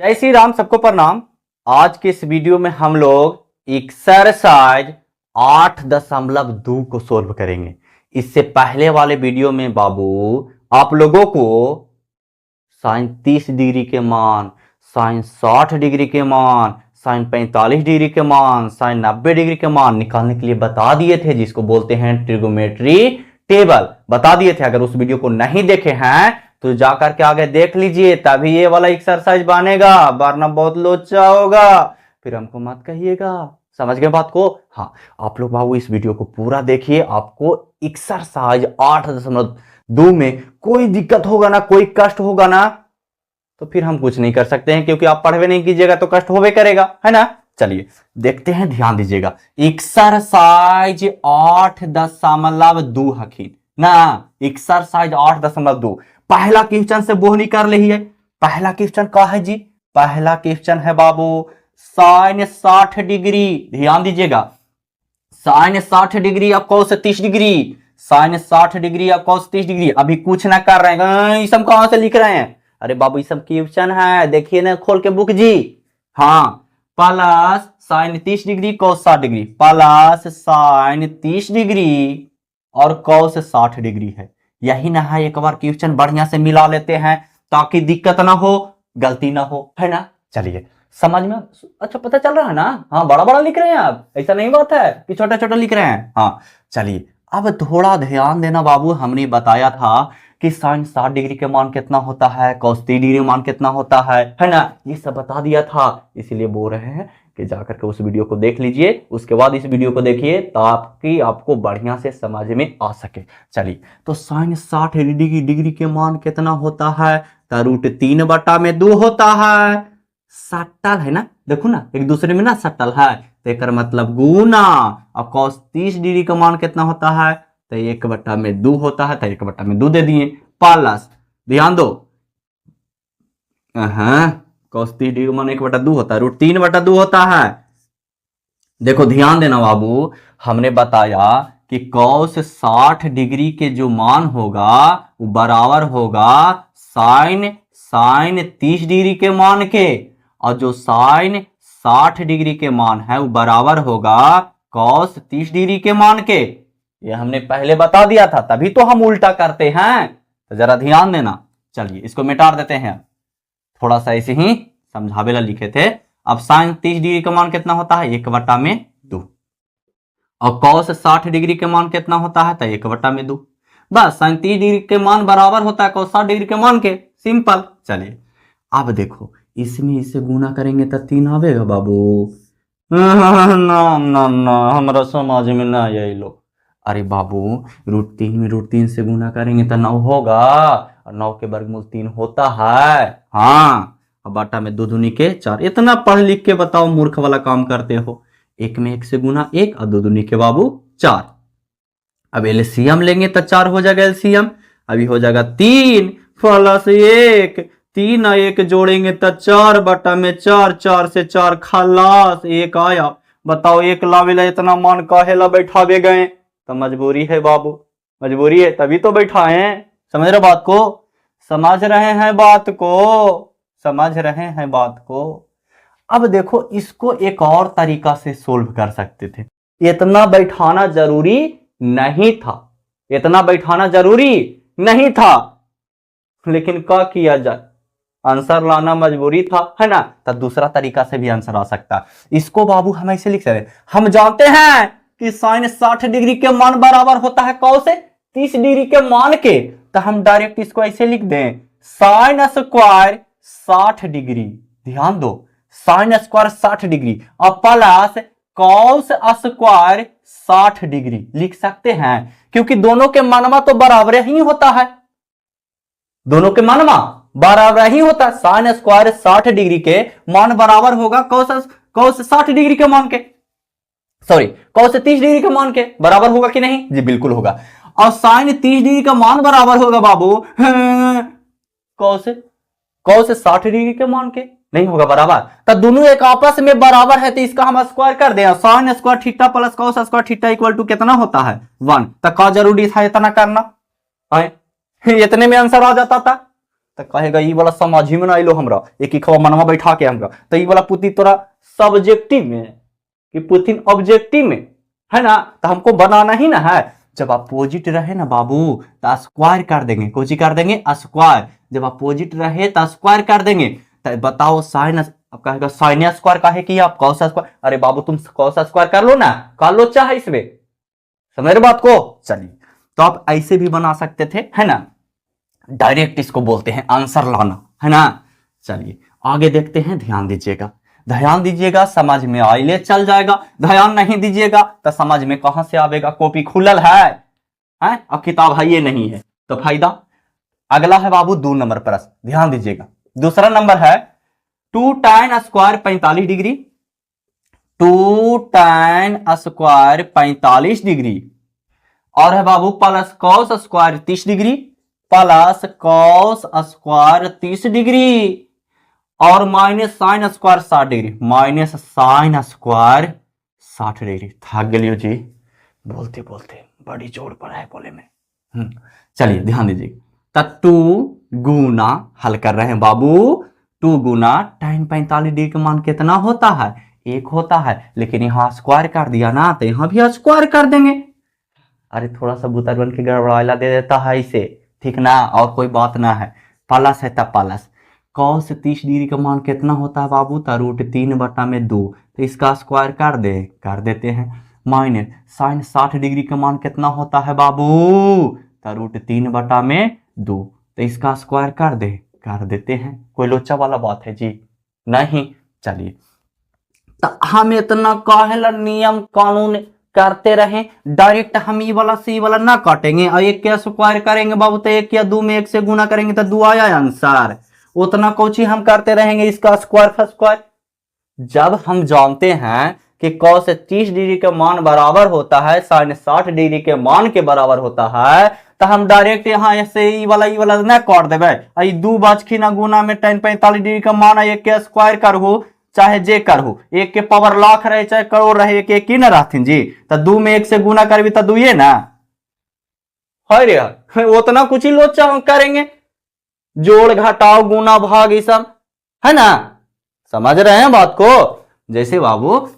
जय श्री राम, सबको प्रणाम। आज के इस वीडियो में हम लोग एक्सरसाइज 8.2 को सोल्व करेंगे। इससे पहले वाले वीडियो में बाबू आप लोगों को साइन 30 डिग्री के मान, साइन 60 डिग्री के मान, साइन 45 डिग्री के मान, साइन 90 डिग्री के मान निकालने के लिए बता दिए थे, जिसको बोलते हैं ट्रिगोमेट्री टेबल। बता दिए थे। अगर उस वीडियो को नहीं देखे हैं तो जाकर के आगे देख लीजिए, तभी ये वाला एक्सरसाइज बनेगा, वरना बहुत लोचा होगा। फिर हमको मत कहिएगा। समझ गए बात को? हाँ, आप लोग बाबू इस वीडियो को पूरा देखिए। आपको एक्सरसाइज 8.2 में कोई दिक्कत होगा ना, कोई कष्ट होगा ना, तो फिर हम कुछ नहीं कर सकते हैं, क्योंकि आप पढ़वे नहीं कीजिएगा तो कष्ट होवे करेगा, है ना। चलिए देखते हैं, ध्यान दीजिएगा। एक्सरसाइज 8.2 हकीन ना, एक्सरसाइज 8.2। पहला क्वेश्चन से बोहनी कर ली है। पहला क्वेश्चन क्या है जी? पहला क्वेश्चन है बाबू साइन 60 डिग्री। ध्यान दीजिएगा, साइन 60 डिग्री अब कौन से 30 डिग्री, साइन 60 डिग्री अब कौन से 30 डिग्री। अभी कुछ ना कर रहे हैं, ये सब कहां से लिख रहे हैं? अरे बाबू ये सब क्वेश्चन है, देखिए ना खोल के बुक जी। हाँ, plus sign 30 degree cos 60 degree, plus sign 30 degree और कॉस 60 डिग्री है। यही ना है, एक बार क्वेश्चन बढ़िया से मिला लेते हैं ताकि दिक्कत ना हो, गलती ना हो, है ना। चलिए समझ में अच्छा पता चल रहा है ना। हाँ, बड़ा बड़ा लिख रहे हैं आप, ऐसा नहीं बात है कि छोटा छोटा लिख रहे हैं। हाँ चलिए, अब थोड़ा ध्यान देना बाबू। हमने बताया था कि साइन 60 डिग्री के मान कितना होता है, कॉस 30 डिग्री मान कितना होता है ना, ये सब बता दिया था। इसीलिए बोल रहे हैं कि जाकर के उस वीडियो को देख लीजिए, उसके बाद इस वीडियो को देखिए ताकि आपको बढ़िया से समझ में आ सके। चलिए, तो साइन 60 डिग्री के मान कितना होता है? तो √3/2 होता है। सट्टल है ना, देखो ना एक दूसरे में ना सट्टल है, तो एक मतलब गुना। और कॉस 30 डिग्री का मान कितना होता है? तो 1/2 होता है, तो 1/2 दे दिए। प्लस ध्यान दो, कॉस 30 डिग्री का मान 1/2 होता है, √3/2 होता है। देखो ध्यान देना बाबू, हमने बताया कि कॉस 60 डिग्री के जो मान होगा वो बराबर होगा साइन 30 डिग्री के मान के, और जो साइन 60 डिग्री के मान है वो बराबर होगा कॉस 30 डिग्री के मान के। ये हमने पहले बता दिया था, तभी तो हम उल्टा करते हैं, तो जरा ध्यान देना। चलिए इसको मिटा देते हैं, थोड़ा सा ऐसे ही समझावे ला लिखे थे। अब साइन 30 डिग्री का मान कितना होता है? 1/2। और कॉस 60 डिग्री के मान कितना होता है? तो 1/2। बस साइन 30 डिग्री के मान बराबर होता है कॉस 60 डिग्री के मान के, सिंपल। चलिए अब देखो, इसमें इसे गुना करेंगे तो 3 आवेगा बाबू। ना ना ना, हमारा समझ में ना यही लो। अरे बाबू, √3 में √3 से गुना करेंगे तो 9 होगा, और 9 के वर्गमूल 3 होता है। हाँ, अब बाटा में 2 दूनी के 4। इतना पढ़ लिख के बताओ मूर्ख वाला काम करते हो। 1 में 1 से गुना 1 और 2 दूनी के बाबू 4। अब एलसीएम लेंगे तो 4 हो जाएगा एलसीएम। अभी हो जाएगा 3 प्लस 1, 3 और 1 जोड़ेंगे तो 4/4, 4 से 4 खलास 1 आया। बताओ 1 लावेला इतना मान काहेला बैठावे गए? तो मजबूरी है बाबू, मजबूरी है, तभी तो बैठाए। समझ रहे बात को? समझ रहे हैं बात को? समझ रहे हैं बात को? अब देखो, इसको एक और तरीका से सोल्व कर सकते थे। इतना बैठाना जरूरी नहीं था, इतना बैठाना जरूरी नहीं था, लेकिन क्या किया जाए, आंसर लाना मजबूरी था, है ना। तो दूसरा तरीका से भी आंसर आ सकता है। इसको बाबू हम ऐसे लिख सकते, हम जानते हैं कि साइन 60 डिग्री के मान बराबर होता है कौन से 30 डिग्री के मान के, तो हम डायरेक्ट इसको ऐसे लिख दें, साइन स्क्वायर 60 डिग्री। ध्यान दो, साइन स्क्वायर 60 डिग्री और प्लस कॉस स्क्वायर 60 डिग्री लिख सकते हैं, क्योंकि दोनों के मानमा तो बराबर ही होता है, दोनों के मानमा बराबर ही होता है। साइन स्क्वायर 60 डिग्री के मान बराबर होगा कॉस 60 डिग्री के मान के, सॉरी कॉस 30 डिग्री के मान के बराबर होगा कि नहीं जी? बिल्कुल होगा। और साइन 30 डिग्री का मान बराबर होगा बाबू कॉस 60 डिग्री के मान के, नहीं होगा बराबर। तो दोनों एक आपस में बराबर है, तो इसका हम स्क्वायर कर दें। Sine square theta plus cos square theta equal to कितना होता है? 1। तो क्या जरूरी था इतना करना? इतने में आंसर आ जाता था। तो कहेगा ये वाला समझ ही में ना आइलो हमरा, एक ही खवा मनवा बैठा के हमरा, तो ये वाला पुती तोरा सब्जेक्टिव में कि पुतिन ऑब्जेक्टिव में, है ना। तो हमको बनाना ही ना है। जब अपोजिट रहे ना बाबू तो स्क्वायर कर देंगे, कोची कर देंगे, स्क्वायर। जब अपोजिट रहे तो स्क्वायर कर देंगे। तो बताओ साइन, अब कहेगा साइन स्क्वायर काहे किया आप, कॉस स्क्वायर। अरे बाबू तुम कॉस स्क्वायर कर लो ना, कर लो चाहे इसमें, समझ रहे बात को। चलिए तो आप ऐसे भी बना सकते थे, है ना। डायरेक्ट इसको बोलते हैं आंसर लाना, है ना। चलिए आगे देखते हैं, ध्यान दीजिएगा, ध्यान दीजिएगा, समझ में आइले चल जाएगा। ध्यान नहीं दीजिएगा तो समझ में कहां से आवेगा, कॉपी खुलल है और किताब है ये नहीं है तो फायदा। अगला है बाबू 2 नंबर प्रश्न, ध्यान दीजिएगा। दूसरा नंबर है 2 tan square 45 degree, 2 tan square 45 degree, और है बाबू plus cos square 30 degree, plus cos square 30 degree, और minus sine square 60 degree, minus sine square 60 degree. थक गलियो जी बोलते बोलते, बड़ी जोर पड़ा है बोले में। चलिए ध्यान दीजिए, तब 2 गुना हल कर रहे हैं बाबू, 2 गुना tan 45 डिग्री का मान कितना होता है, 1 होता है। लेकिन यहाँ स्क्वायर कर दिया ना तो यहाँ भी स्क्वायर कर देंगे। अरे थोड़ा सा बुतर बन के गड़बड़ाइला दे देता है इसे, ठीक ना, और कोई बात ना है। प्लस है तब प्लस कॉस 30 डिग्री का मान कितना होता है बाबू, तो √3/2, तो इसका स्क्वायर कर देते हैं। माइनस साइन 60 डिग्री का मान कितना होता है बाबू, तो √3/2, तो इसका स्क्वायर कर देते हैं। कोई लोचा वाला बात है जी नहीं। चलिए तो हम इतना काहेला नियम कानून करते रहे, डायरेक्ट हम ये वाला से वाला ना काटेंगे और 1 के स्क्वायर करेंगे बाबू, तो 1 या 2 में 1 से गुना करेंगे तो 2 आया आंसर। उतना कोची हम करते रहेंगे इसका स्क्वायर। जब हम जानते हैं कि cos 30 डिग्री के मान बराबर होता है sin 60 डिग्री के मान के बराबर होता है, तो हम डायरेक्ट यहाँ ऐसे ई वाला ना काट देवे। आई 2 बचखी ना गुना में tan 45 डिग्री का मान 1 के स्क्वायर करहु चाहे जे करहु, 1 के पावर लाख रहे चाहे करोड़ रहे, एक ही ना रहथिन जी। तो 2 में 1 से गुना करबी तो 2 ये ना है रे, उतना कुछ ही लोचा हम करेंगे, जोड़ घटाओ गुना भाग ये सब, है ना। समझ रहे हैं बात को। जैसे बाबू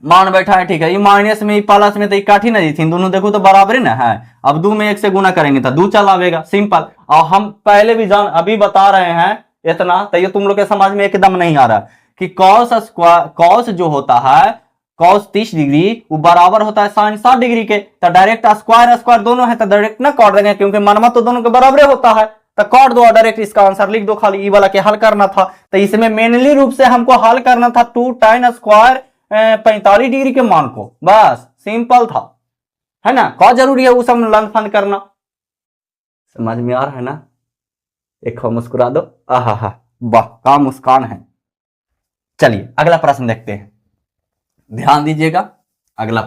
मान बैठा है, ठीक है, ये माइनस में प्लस में तो काठी ना थी, दोनों देखो तो बराबर ही ना है। अब 2 में 1 से गुना करेंगे तो 2 चल आवेगा, सिंपल। और हम पहले भी अभी बता रहे हैं इतना, तो ये तुम लोग के समझ में एकदम नहीं आ रहा कि कॉस जो होता है कॉस 30 डिग्री वो बराबर होता है साइन 60 डिग्री के। तो डायरेक्ट स्क्वायर दोनों है तो डायरेक्ट ना काट देंगे, क्योंकि मनवा तो दोनों के बराबर होता है, तो काट दो डायरेक्ट, इसका आंसर लिख दो। खाली ई वाला के हल करना था, तो इसमें मेनली रूप से हमको हल करना था 2 tan स्क्वायर 45 डिग्री के मान को, बस सिंपल था, है ना। क्या जरूरी है वो सब लन फन करना, समझ में आ रहा है ना। एक मुस्कुरा दो, आहा वाह क्या मुस्कान है। चलिए अगला प्रश्न देखते हैं, ध्यान दीजिएगा। अगला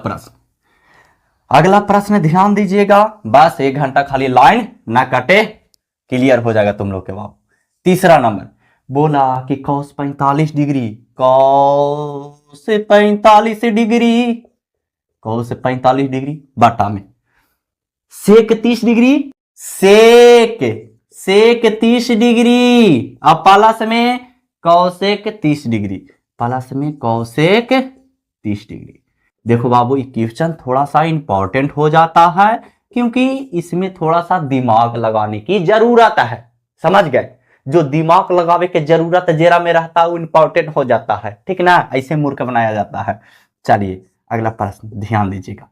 प्रश्न ध्यान दीजिएगा, बस 1 घंटा खाली लाइन ना कटे, क्लियर हो जाएगा तुम लोग के बाबू। तीसरा नंबर बोला कि cos 45 डिग्री, cos 45 डिग्री बटा में सेक 30 डिग्री, सेक 30 डिग्री, अब प्लस में कौसेक 30 डिग्री, प्लस में कौसेक 30 डिग्री। देखो बाबू ये क्वेश्चन थोड़ा सा इंपॉर्टेंट हो जाता है, क्योंकि इसमें थोड़ा सा दिमाग लगाने की जरूरत है, समझ गए। जो दिमाग लगावे के जरूरत जेरा में रहता है वो इंपॉर्टेंट हो जाता है, ठीक ना, ऐसे मूर्ख बनाया जाता है। चलिए अगला प्रश्न ध्यान दीजिएगा।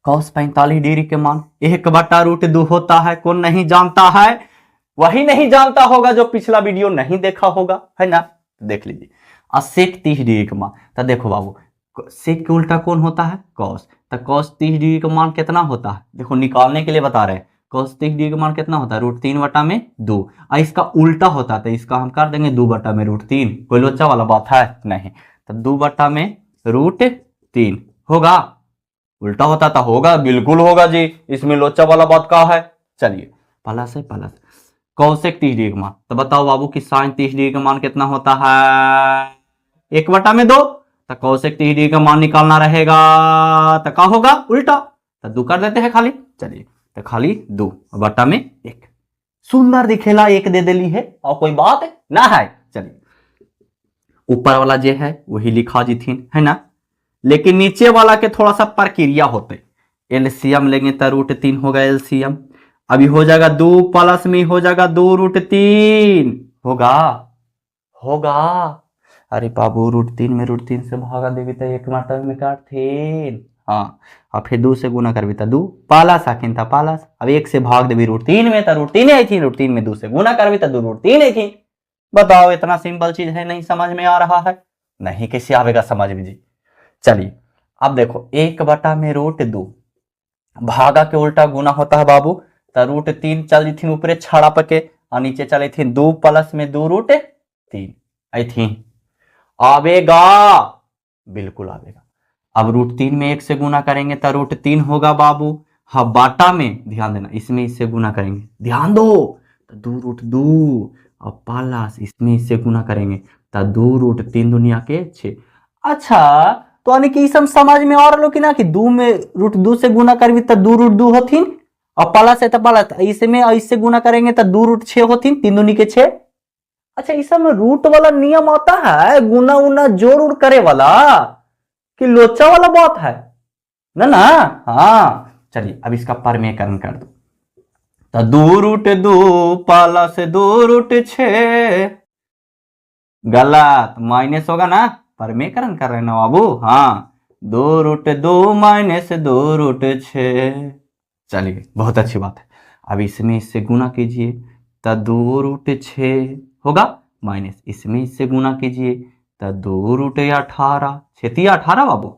cos 45 डिग्री के मान 1/√2 होता है, कौन नहीं जानता है, वही नहीं जानता होगा जो पिछला वीडियो नहीं देखा होगा, है ना। देख लीजिए। और सेक 30 डिग्री का मान, तो देखो बाबू सेक के उल्टा कौन होता है, cos, तो cos 30 डिग्री का मान कितना होता है, देखो निकालने के लिए बता रहे हैं। cos 30 डिग्री का मान कितना होता है, √3/2, और इसका उल्टा होता है तो इसका हम कर देंगे 2/√3। कोई लोचा वाला बात है नहीं, तो 2/√3 होगा, उल्टा होता तो होगा, बिल्कुल होगा जी, इसमें लोचा वाला बात का है। चलिए प्लस है प्लस कौसेक 30 डिग्री का मान, तो बताओ बाबू कि साइन 30 डिग्री का मान कितना होता है, 1/2, तो कौसेक 30 डिग्री का मान निकालना रहेगा, तो क्या होगा उल्टा, तो 2 कर देते हैं खाली। चलिए तो खाली 2/1, सुंदर दिखेला एक दे देली है और कोई बात है ना है। चलिए ऊपर वाला जो है वही लिखा जीथिन है ना, लेकिन नीचे वाला के थोड़ा सा प्रक्रिया होते। एलसीएम लेंगे तो √3 होगा एलसीएम। अभी हो जाएगा 2 प्लस में हो जाएगा 2√3 होगा होगा। अरे बाबू √3 में √3 से भागा देवी तो एक मतलब में काटथीन। हाँ और फिर 2 से गुना करबी तो 2 पालस आखिन था पालस। अब 1 से भाग देवी √3 में तो √3 आई थी, √3 में 2 से गुना करबी तो 2√3 आई थी। बताओ इतना सिंपल चीज है, नहीं समझ में आ रहा है? नहीं कैसे आवेगा समझ में जी। चलिए अब देखो 1 में √2 भागा के उल्टा गुना होता है बाबू, तो √3 चल थी ऊपरे छड़ा पके और नीचे चले थी 2 प्लस में 2√3 आई थी। आवेगा बिल्कुल आवेगा। अब √3 में 1 से गुना करेंगे तो √3 होगा बाबू। हाँ बाटा में ध्यान देना, इसमें इससे गुना करेंगे, ध्यान दो तो 2√2 और पालास इसमें इससे गुना करेंगे तो 2√3 दुनिया के 6। अच्छा तो यानी कि सब समझ में और लो कि ना कि 2 में √2 से गुना करबी तो 2√2 होथिन और प्लस है तो प्लस इसमें इससे गुना करेंगे तो 2√6 होथिन, 3 दूनी के 6। अच्छा इस में रूट वाला नियम आता है गुना उना जोड़ उड़ करे वाला कि लोचा वाला बात है ना ना। हाँ चलिए अब इसका परमेकरण कर दो तो 2√2 प्लस 2√6 गलत माइनस होगा ना, परमेकरण कर रहे हैं ना बाबू। हाँ 2√2 माइनस 2√6। चलिए बहुत अच्छी बात है। अब इसमें इससे गुना कीजिए तो 2√6 होगा, माइनस इसमें इससे गुना कीजिए तो 2√18 छेतिया 18 बाबू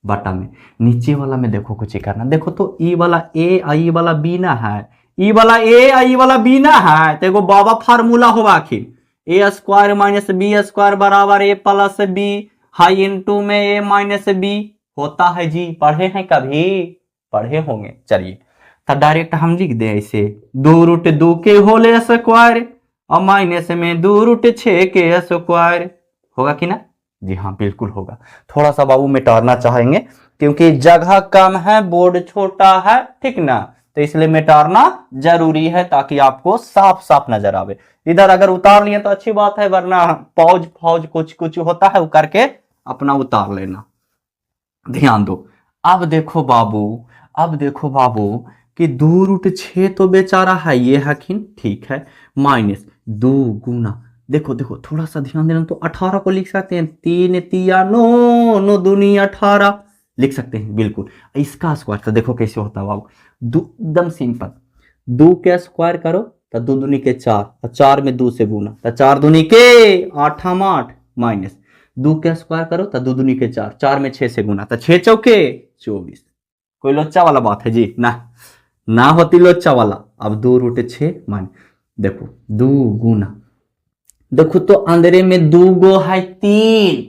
बटा में। नीचे वाला में देखो कुछ ही करना, देखो तो ई वाला ए आई वाला बी ना है, ई वाला ए आई वाला बी ना है तो एगो बाबा फार्मूला होगा आखिर a² माइनस b² बराबर a plus B high into में a माइनस बी होता है जी। पढ़े हैं कभी? पढ़े होंगे। चलिए तो डायरेक्ट हम लिख दे ऐसे 2√2 के होल स्क्वायर और माइनस में 2√6 के स्क्वायर होगा कि ना? जी हाँ बिल्कुल होगा। थोड़ा सा बाबू मिटाना चाहेंगे क्योंकि जगह कम है, बोर्ड छोटा है, ठीक ना, तो इसलिए मिटाना जरूरी है ताकि आपको साफ साफ नजर आवे। इधर अगर उतार लिए तो अच्छी बात है, वरना पौज फौज कुछ कुछ होता है वो करके अपना उतार लेना। ध्यान दो। अब देखो बाबू, अब देखो बाबू कि 2√6 तो बेचारा है ये हकीन, ठीक है, माइनस 2 गुना देखो देखो थोड़ा सा ध्यान देना तो 18 को लिख सकते हैं, 3 तिया 9 9 दूनी 18 लिख सकते हैं बिल्कुल। इसका स्क्वायर तो देखो कैसे होता है बाबू, एकदम सिंपल। 2 के स्क्वायर करो तो 2 दूनी के 4 और 4 में 2 से गुना तो 4 दूनी के 8 8 माइनस 2 के स्क्वायर करो तो 2 दूनी के 4 4 में 6 से गुना तो 6 चौके 24। कोई लोचा वाला बात है जी ना, ना होती लोचा वाला। अब 2√6 मान देखो 2 गुना देखो तो अंदरे में 2 गो है 3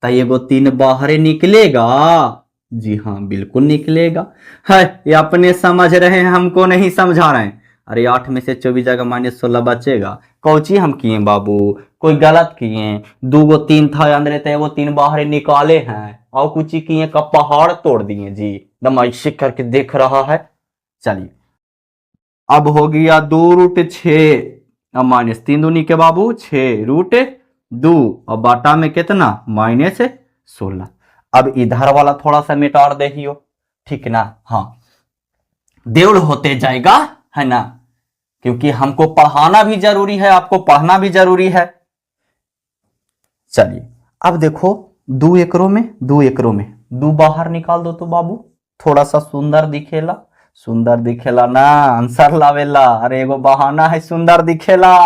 तो ये गो 3 बाहर निकलेगा। जी हाँ बिल्कुल निकलेगा है, ये अपने समझ रहे हैं हमको नहीं समझा रहे हैं। अरे 8 में से 24 जगह -16 बचेगा। कौची हम किए बाबू? कोई गलत किए? 2 गो 3 था अंदर तो वो 3 बाहर निकाले हैं और कुछ किए का पहाड़ तोड़ दिए जी, दम ऐसे करके देख रहा है। चलिए अब हो गया 2√6 माइनस 3 दूनी के बाबू 6√2 और बाटा में कितना -16। अब इधर वाला थोड़ा सा मिटार देखियो, ठीक ना। हाँ देवड़ होते जाएगा है ना, क्योंकि हमको पढ़ाना भी जरूरी है, आपको पढ़ना भी जरूरी है। चलिए अब देखो 2 एकरों में 2 एकरों में 2 बाहर निकाल दो तो बाबू थोड़ा सा सुंदर दिखेला, सुंदर दिखेला ना, आंसर लावेला। अरे एगो बहाना है सुंदर दिखेला।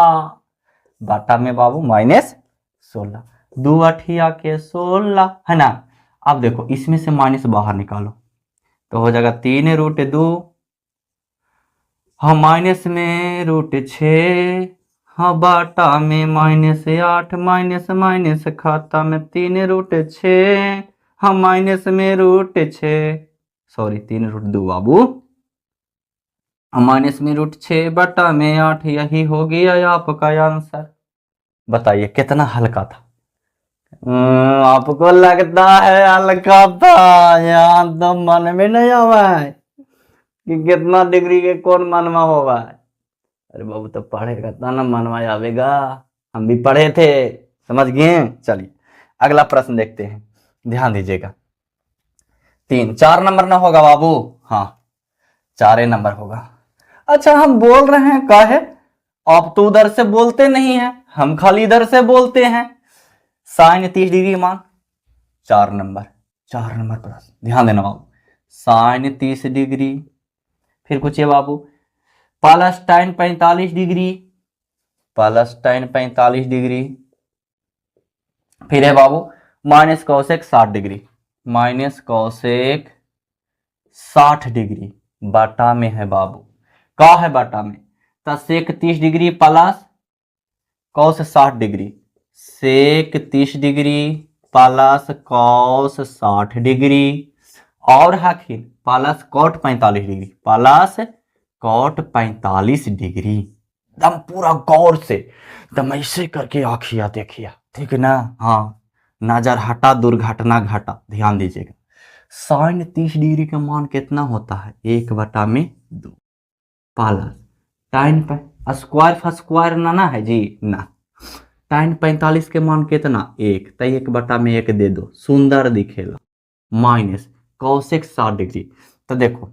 बाटा में बाबू -16 2 अठिया के 16 है ना। अब देखो इसमें से माइनस बाहर निकालो तो हो जाएगा 3√2 हाँ माइनस में √6 हाँ बाटा में -8 माइनस माइनस खाता में 3√6 हाँ माइनस में √6 सॉरी 3√2 बाबू माइनस में √6 बटा में 8 यही हो गया आपका आंसर। बताइए कितना हल्का था? आपको लगता है हल्का था, यहाँ तो मन में नहीं आवा है कि कितना डिग्री के कौन मनवा होगा। अरे बाबू तो पढ़ेगा तो ना मनवा आवेगा, हम भी पढ़े थे, समझ गए। चलिए अगला प्रश्न देखते हैं, ध्यान दीजिएगा। 4 नंबर ना होगा बाबू, हाँ 4 नंबर होगा। अच्छा हम बोल रहे हैं काहे, आप तो उधर से बोलते नहीं है, हम खाली इधर से बोलते हैं। साइन 30 डिग्री मान, 4 नंबर, 4 नंबर प्रश्न, ध्यान देना बाबू। साइन 30 डिग्री, फिर कुछ है बाबू, प्लस टाइन 45 डिग्री, प्लस टाइन 45 डिग्री, फिर है बाबू minus cosec 60 degree, minus cosec 60 degree बाटा में है बाबू, का है बाटा में, तो sec 30 degree plus cos 60 degree, sec 30 degree plus cos 60 degree, और आखिर plus cot 45 degree, plus cot 45 degree. एकदम पूरा गौर से एकदम ऐसे करके आखिया देखिया, ठीक है ना। हाँ नजर हटा दुर्घटना घटा, ध्यान दीजिएगा। साइन 30 डिग्री का मान कितना होता है, 1/2 प्लस टाइन स्क्वायर स्क्वायर ना है जी ना, टाइन 45 के मान कितना 1, तो 1/1 दे दो, सुंदर दिखेगा, माइनस कौशिक 60 डिग्री। तो देखो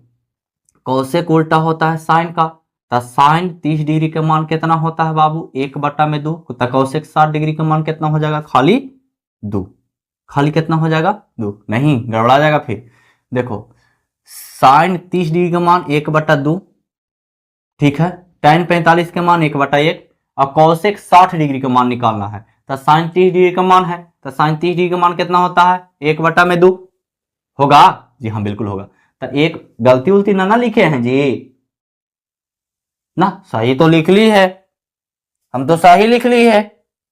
कौशिक उल्टा होता है साइन का, तो साइन 30 डिग्री का मान कितना होता है बाबू 1/2, तो कौशिक 60 डिग्री का मान कितना हो जाएगा, खाली 2, खाली कितना हो जाएगा 2, नहीं गड़बड़ा जाएगा फिर। देखो साइन 30 डिग्री का मान 1/2, ठीक है, tan 45 के मान 1/1, और कौशिक 60 डिग्री का मान निकालना है, तो साइन 30 डिग्री का मान है, तो साइन 30 डिग्री का मान कितना होता है 1/2 होगा जी, हाँ बिल्कुल होगा। तो एक गलती उल्टी ना लिखे हैं जी, ना सही तो लिख ली है, हम तो सही लिख ली है।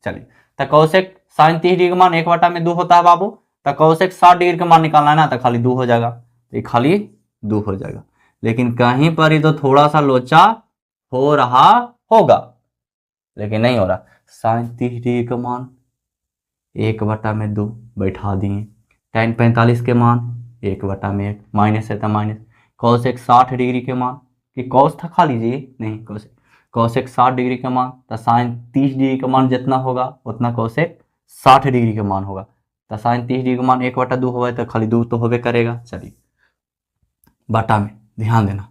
चलिए तो कौशिक साइन 30 डिग्री का मान 1/2 होता है बाबू, तो कौशिक 60 डिग्री का मान निकालना है ना, तो खाली 2 हो जाएगा, तो ये खाली 2 हो जाएगा। लेकिन कहीं पर ही तो थोड़ा सा लोचा हो रहा होगा, लेकिन नहीं हो रहा। साइन 30 डिग्री का मान 1/2 बैठा दिए, tan 45 के मान 1/1, माइनस है तो माइनस, कौशिक 60 डिग्री के मान, कि कौस था खा लीजिए, नहीं कौशिक, कौशिक 60 डिग्री का मान, तो साइन 30 डिग्री का मान जितना होगा उतना कौशिक 60 डिग्री का मान होगा, तो साइन 30 डिग्री का मान 1/2 होगा, तो खाली 2 तो होबे करेगा। चलिए बटा में ध्यान देना,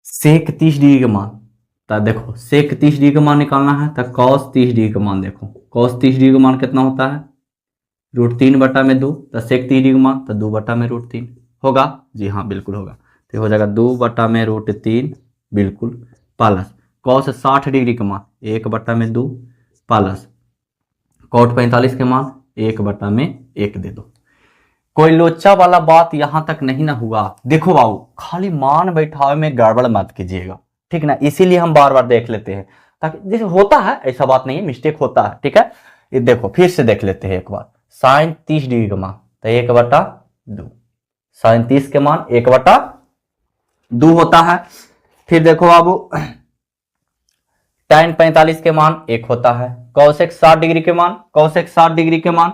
सेक 30 डिग्री का मान, तो देखो सेक 30 डिग्री का मान निकालना है, तो कॉस 30 डिग्री का मान, देखो कॉस 30 डिग्री का मान कितना होता है √3/2, तो सेक 30 डिग्री का मान तो 2/√3 होगा जी, हाँ बिल्कुल होगा, तो हो जाएगा 2/√3 बिल्कुल, प्लस कॉस 60 डिग्री का मान 1/2 प्लस कॉट 45 के मान 1/1 दे दो। कोई लोचा वाला बात यहां तक नहीं ना हुआ। देखो बाबू खाली मान बैठावे में गड़बड़ मत कीजिएगा, ठीक ना, इसीलिए हम बार बार देख लेते हैं, ताकि जैसे होता है ऐसा बात नहीं है, मिस्टेक होता है, ठीक है। ये देखो फिर से देख लेते हैं एक बार, साइन 30 डिग्री का मान तो 1/2, साइन 30 के मान 1/2 होता है। फिर देखो बाबू tan 45 के मान 1 होता है, कौशिक 60 डिग्री के मान, कौशिक 60 डिग्री के मान,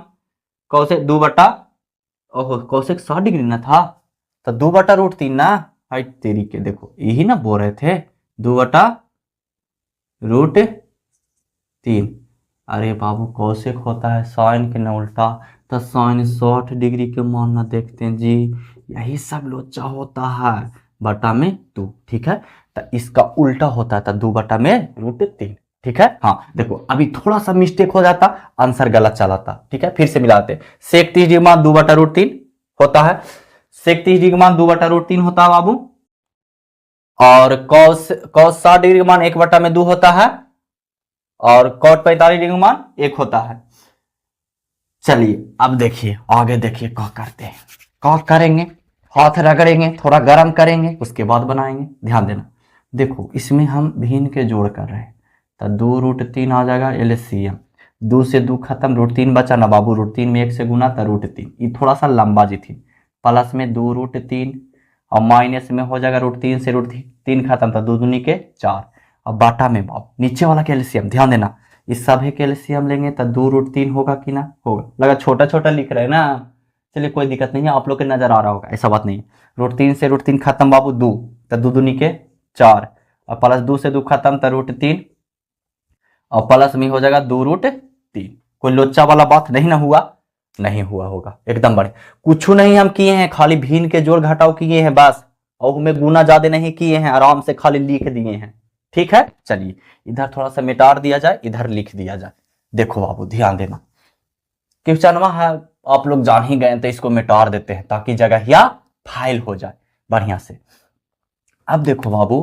कौशिक 2 बटा, ओहो कौशिक 60 डिग्री ना था, तो 2/√3 ना, हाई तेरी के, देखो यही ना बोल रहे थे 2/√3। अरे बाबू कौशिक होता है साइन के ना उल्टा, तो साइन 60 डिग्री के मान ना देखते हैं जी, यही सब लोचा होता है बटा में 2, ठीक है, तो इसका उल्टा होता है तो 2/√3, ठीक है। हाँ देखो अभी थोड़ा सा मिस्टेक हो जाता, आंसर गलत चलाता, ठीक है, फिर से मिलाते, सेक 30 डिग्री मान 2/√3 होता है, सेक 30 डिग्री मान 2/√3 होता है बाबू, और कॉस 60 डिग्री मान 1/2 होता है, और कॉट 45 डिग्री मान 1 होता है। चलिए अब देखिए आगे देखिए क्या करते हैं, क्या करेंगे, हाथ रगड़ेंगे, थोड़ा गर्म करेंगे, उसके बाद बनाएंगे, ध्यान देना। देखो इसमें हम भिन्न के जोड़ कर रहे हैं, तो 2√3 आ जाएगा एलसीएम, 2 से 2 खत्म, √3 बचा ना बाबू, √3 में 1 से गुना तो √3, ये थोड़ा सा लंबा जी थी, प्लस में 2√3, और माइनस में हो जाएगा √3 से √3 खत्म, तो 2 दूनी के 4, और बाटा में बाबू नीचे वाला कैल्शियम, ध्यान देना इस सभी कैल्शियम लेंगे तो 2√3 होगा कि ना होगा, लगा छोटा छोटा लिख रहे हैं ना, चलिए कोई दिक्कत नहीं है, आप लोग के नजर आ रहा होगा, ऐसा बात नहीं है। √3 से √3 खत्म बाबू 2, तो 2 दूनी के 4, और प्लस 2 से 2 खत्म तो √3 और प्लस में हो जाएगा 2√3। कोई लोचा वाला बात नहीं ना हुआ? नहीं हुआ होगा, एकदम बढ़िया। कुछ नहीं हम किए हैं, खाली भिन्न के जोड़ घटाव किए हैं बस, और हमें गुना ज्यादा नहीं किए हैं, आराम से खाली लिख दिए हैं। ठीक है, चलिए इधर थोड़ा सा मिटा दिया जाए, इधर लिख दिया जाए। देखो बाबू ध्यान देना, क्वेश्चनवा है आप लोग जान ही गए तो इसको मिटा देते हैं ताकि जगह या फाइल हो जाए बढ़िया से। अब देखो बाबू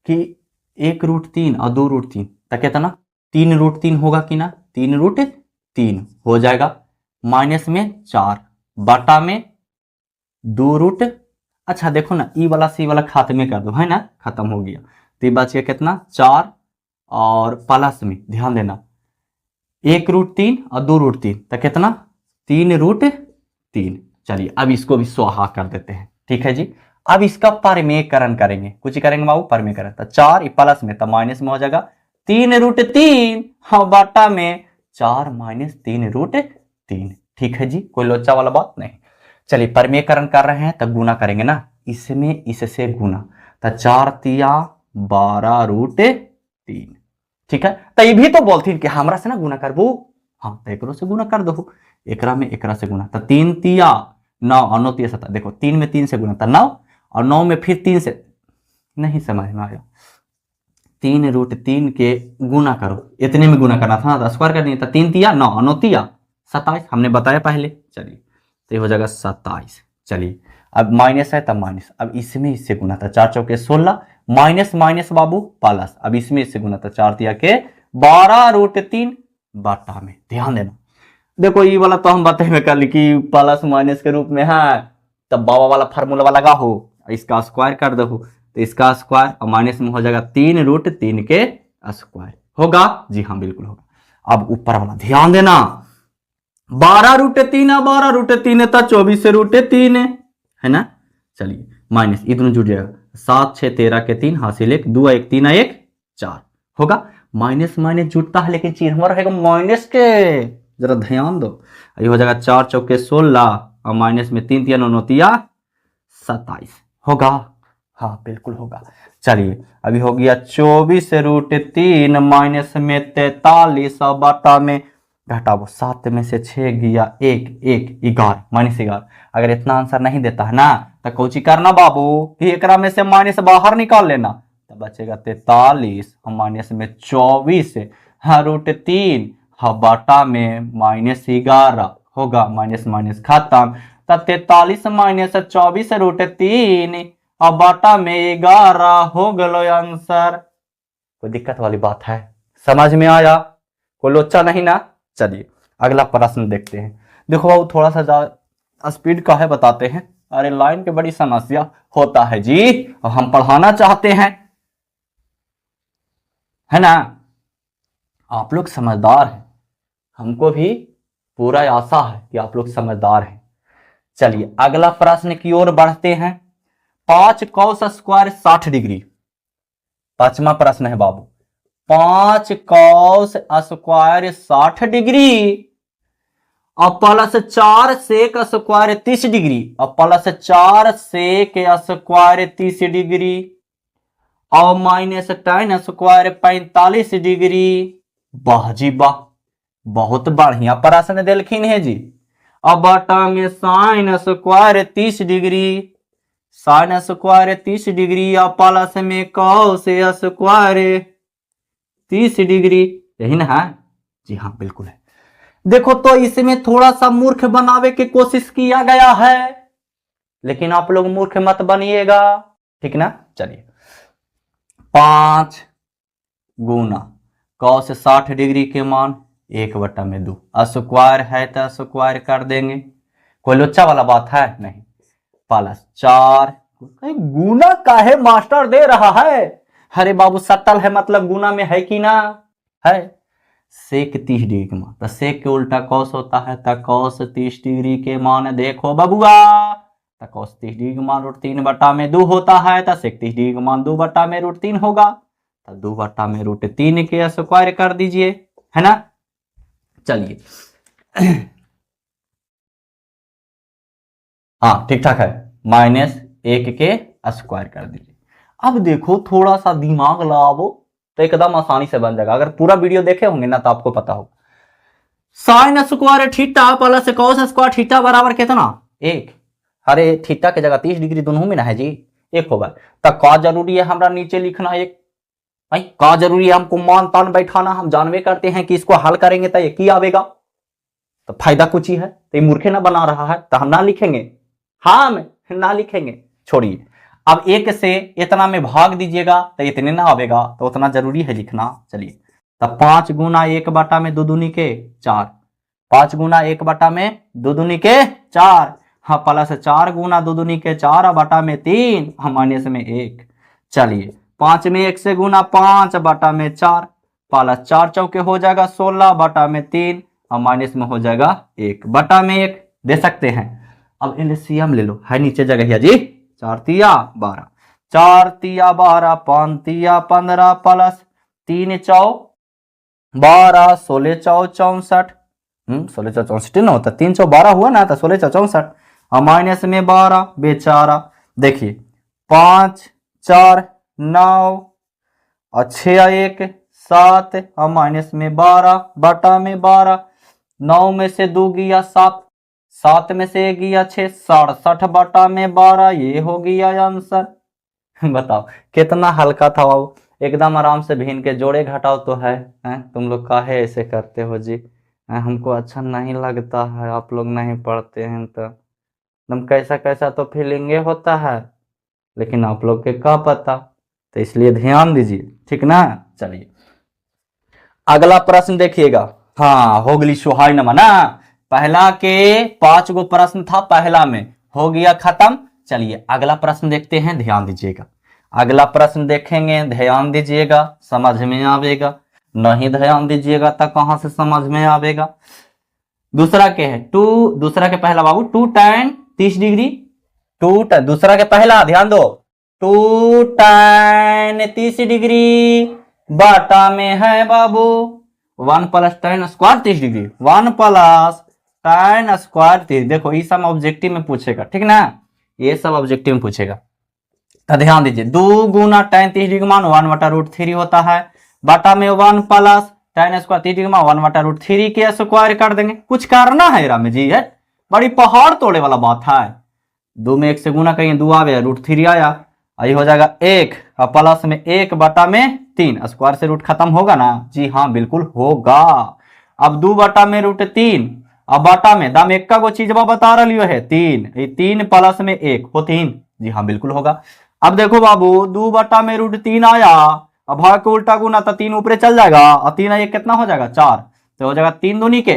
कि 1√3 और 2√3 तो कितना 3√3 होगा कि ना, 3√3 हो जाएगा, माइनस में 4 बटा में 2 अच्छा देखो ना, ई वाला सी वाला खात्मे कर दो, है ना, खत्म हो गया। तो ये बच गया कितना 4 और प्लस में ध्यान देना 1√3 और 2√3 तो कितना 3√3। चलिए अब इसको भी स्वाहा कर देते हैं। ठीक है जी, अब इसका परमेयकरण करेंगे, कुछ करेंगे बाबू परमेयकरण। तो 4 प्लस में तो माइनस में हो जाएगा 3√3 हाँ बटा में 4 माइनस 3√3। ठीक है जी, कोई लोचा वाला बात नहीं। चलिए परमेयकरण कर रहे हैं तब गुना करेंगे ना, इसमें इससे गुना, तो 4 तिया 12√3। ठीक है, तो ये भी तो बोलती कि हमरा से ना गुना करबू, हाँ तो एकरो से गुना कर दो, एकरा में एकरा से गुना, तो 3 तिया 9 और 9 तिया 17, देखो 3 में 3 से गुना तो 9 और 9 में फिर 3 से, नहीं समझ में आया, 3√3 के गुना करो, इतने में गुना करना था ना, स्क्वायर करनी है, तो 3 तिया 9 और 9 तिया 27 हमने बताया पहले। चलिए तो ये हो जाएगा 27। चलिए अब माइनस है तब माइनस, अब इसमें इससे गुना था 4 चौके 16 माइनस माइनस बाबू प्लस, अब इसमें इससे गुना था 4 तिया के 12√3 बटा में। ध्यान देना, देखो ये वाला तो हम बताए कल कि प्लस माइनस के रूप में है, तब बाबा वाला फार्मूला लगा हो, इसका स्क्वायर कर दो, तो इसका स्क्वायर और माइनस में हो जाएगा 3√3 के स्क्वायर होगा। जी हाँ बिल्कुल होगा। अब ऊपर वाला ध्यान देना, 12√3 12√3 था 24√3 है ना। चलिए माइनस ये दोनों जुड़ जाएगा, 7 6 13 के 3 हासिल 1 2 1 3 1 4 होगा। माइनस माइनस जुटता है लेकिन चिन्ह हमारा रहेगा माइनस के, जरा ध्यान दो। ये हो जाएगा 4 चौके 16 और माइनस में 3 तिया 9 9 तिया 27 होगा। हाँ बिल्कुल होगा। चलिए अभी हो गया 24√3 माइनस में 43 और बटा में घटाओ, 7 में से 6 गया 1 1 11 माइनस 11। अगर इतना आंसर नहीं देता है ना तो कोची करना बाबू कि एकरा में से माइनस बाहर निकाल लेना, तो बचेगा 43 माइनस में 24 √3 बटा में माइनस 11 होगा, माइनस माइनस खत्म, तब 43 माइनस 24√3 और बटा में 11 हो गलो आंसर। कोई दिक्कत वाली बात है? समझ में आया? कोई लोचा नहीं ना। चलिए अगला प्रश्न देखते हैं। देखो बाबू थोड़ा सा ज्यादा स्पीड का है बताते हैं, अरे लाइन की बड़ी समस्या होता है जी, और हम पढ़ाना चाहते हैं है ना। आप लोग समझदार हैं, हमको भी पूरा आशा है कि आप लोग समझदार हैं। चलिए अगला प्रश्न की ओर बढ़ते हैं। 5 cos स्क्वायर 60 डिग्री, पांचवा प्रश्न है बाबू। 5 cos स्क्वायर 60 डिग्री और प्लस 4 सेक स्क्वायर 30 डिग्री और प्लस 4 सेक स्क्वायर 30 डिग्री और माइनस tan स्क्वायर 45 डिग्री। वाह जी वाह, बहुत बढ़िया प्रश्न दिलखिन है जी। अब बटा में sine square 30 degree, sine square 30 degree और प्लस में कॉस स्क्वायर 30 डिग्री, यही ना है? जी हाँ बिल्कुल है। देखो तो इसमें थोड़ा सा मूर्ख बनावे की कोशिश किया गया है, लेकिन आप लोग मूर्ख मत बनिएगा, ठीक ना। चलिए 5 गुना कॉस 60 डिग्री के मान 1/2 स्क्वायर है तो स्क्वायर कर देंगे, कोई लोचा वाला बात है नहीं, प्लस 4 गुना काहे मास्टर दे रहा है, अरे बाबू सटल है मतलब गुना में है कि ना है। सेक 30 डिग्री के मान, तो सेक के उल्टा कॉस होता है, तो कॉस 30 डिग्री के मान देखो बबुआ, तो कॉस 30 डिग्री के मान √3/2 होता है, तो सेक 30 डिग्री के मान 2/√3 होगा, तो 2/√3 के स्क्वायर कर दीजिए, है ना। चलिए हाँ ठीक ठाक है, -1 के स्क्वायर कर दीजिए। अब देखो थोड़ा सा दिमाग लगाओ तो एकदम आसानी से बन जाएगा। अगर पूरा वीडियो देखे होंगे ना तो आपको पता होगा। Sign square theta plus cos square theta बराबर कितना? एक। अरे थीटा की जगह 30 डिग्री दोनों में ना है जी, एक होगा। तब का जरूरी है हमरा नीचे लिखना एक? भाई का जरूरी है हमको मान तान बैठाना? हम जानवे करते हैं कि इसको हल करेंगे तो ये आवेगा, तो फायदा कुछ ही है। तो ये मूर्खे ना बना रहा है तो हम ना लिखेंगे, हाँ हम ना लिखेंगे, छोड़िए। अब एक से इतना में भाग दीजिएगा तो इतने ना आवेगा, तो उतना जरूरी है लिखना। चलिए तब 5 गुना 1 बटा में 2 दूनी के 4, 5 गुना 1 बटा में 2 दूनी के 4, हाँ प्लस 4 गुना 2 दूनी के 4 बटा में 3, हाँ माइनस में 1। चलिए 5 में 1 से गुना 5 बटा में 4, प्लस 4 चौके हो जाएगा 16 बटा में 3, और माइनस में हो जाएगा 1 बटा में 1। दे सकते हैं। अब एलसीएम ले लो, है नीचे जगह जी। 4 तिया 12, 4 तिया 12, 5 तिया 15, प्लस 3 चौ 12, 16 चौ 64, 16 चौ 64 ना होता, 3 चौ 12 हुआ ना, तो 16 चौ 64, और माइनस में 12 बेचारा। देखिए 5 4 9 और 6 1 7, और माइनस में 12 बटा में 12, 9 में से 2 गया 7, 7 में से 1 गया 6, 67 बटा में 12, ये हो गया आंसर। बताओ कितना हल्का था वो, एकदम आराम से भिन्न के जोड़े घटाओ तो है। तुम लोग काहे ऐसे करते हो जी? हमको अच्छा नहीं लगता है, आप लोग नहीं पढ़ते हैं तो एकदम कैसा कैसा तो फीलिंगे होता है, लेकिन आप लोग के क्या पता, तो इसलिए ध्यान दीजिए, ठीक ना। चलिए अगला प्रश्न देखिएगा। हाँ हो गई सुहाई नमा ना, पहला के 5 गो प्रश्न था, पहला में हो गया खत्म। चलिए अगला प्रश्न देखते हैं, ध्यान दीजिएगा। अगला प्रश्न देखेंगे, ध्यान दीजिएगा, समझ में आवेगा। नहीं ध्यान दीजिएगा तो कहां से समझ में आवेगा। दूसरा के है दूसरा के पहला बाबू 2 tan 30 डिग्री, दूसरा के पहला ध्यान दो, 2 tan 30 डिग्री बटा में है बाबू 1 plus tan square 30 degree, 1 plus tan square 30। देखो ये सब ऑब्जेक्टिव में पूछेगा, ठीक ना, ये सब ऑब्जेक्टिव में पूछेगा। तो ध्यान दीजिए 2 गुना tan 30 डिग्री मान 1/√3 होता है, बटा में 1 प्लस tan स्क्वायर 30 डिग्री मान 1/√3 के स्क्वायर कर देंगे। कुछ करना है राम जी, है बड़ी पहाड़ तोड़े वाला बात है। 2 में 1 से गुना करेंगे, 2 आ गया √3 आया, ये हो जाएगा 1, और प्लस में 1 बटा में 3, स्क्वायर से रूट खत्म होगा ना जी, हाँ बिल्कुल होगा। अब 2 बटा में √3, अब बटा में दाम एक का को चीज बता रही है 3, 3 प्लस में 1 हो 3, जी हाँ बिल्कुल होगा। अब देखो बाबू 2 बटा में √3 आया, अब भाग को उल्टा गुना तो 3 ऊपर चल जाएगा, और 3 1 कितना हो जाएगा 4, तो हो जाएगा 3 दूनी के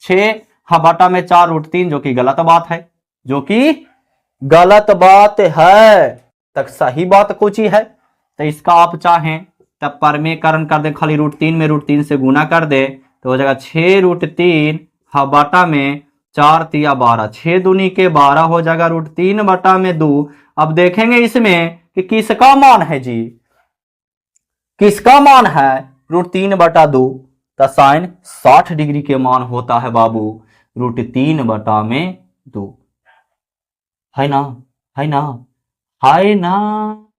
6, हाँ बटा में 4√3, जो कि गलत बात है, जो कि गलत बात है। तक सही बात कुछ ही है, तो इसका आप चाहें तब परमेकरण कर दे, खाली √3 में √3 से गुना कर दे तो हो जाएगा 6√3, हाँ बटा में 4 तिया 12, 6 दूनी के 12 हो जाएगा √3 बटा में 2। अब देखेंगे इसमें कि किसका मान है जी, किसका मान है √3 बटा 2, तो साइन 60 डिग्री के मान होता है बाबू √3 बटा में 2, है ना, है ना, है ना,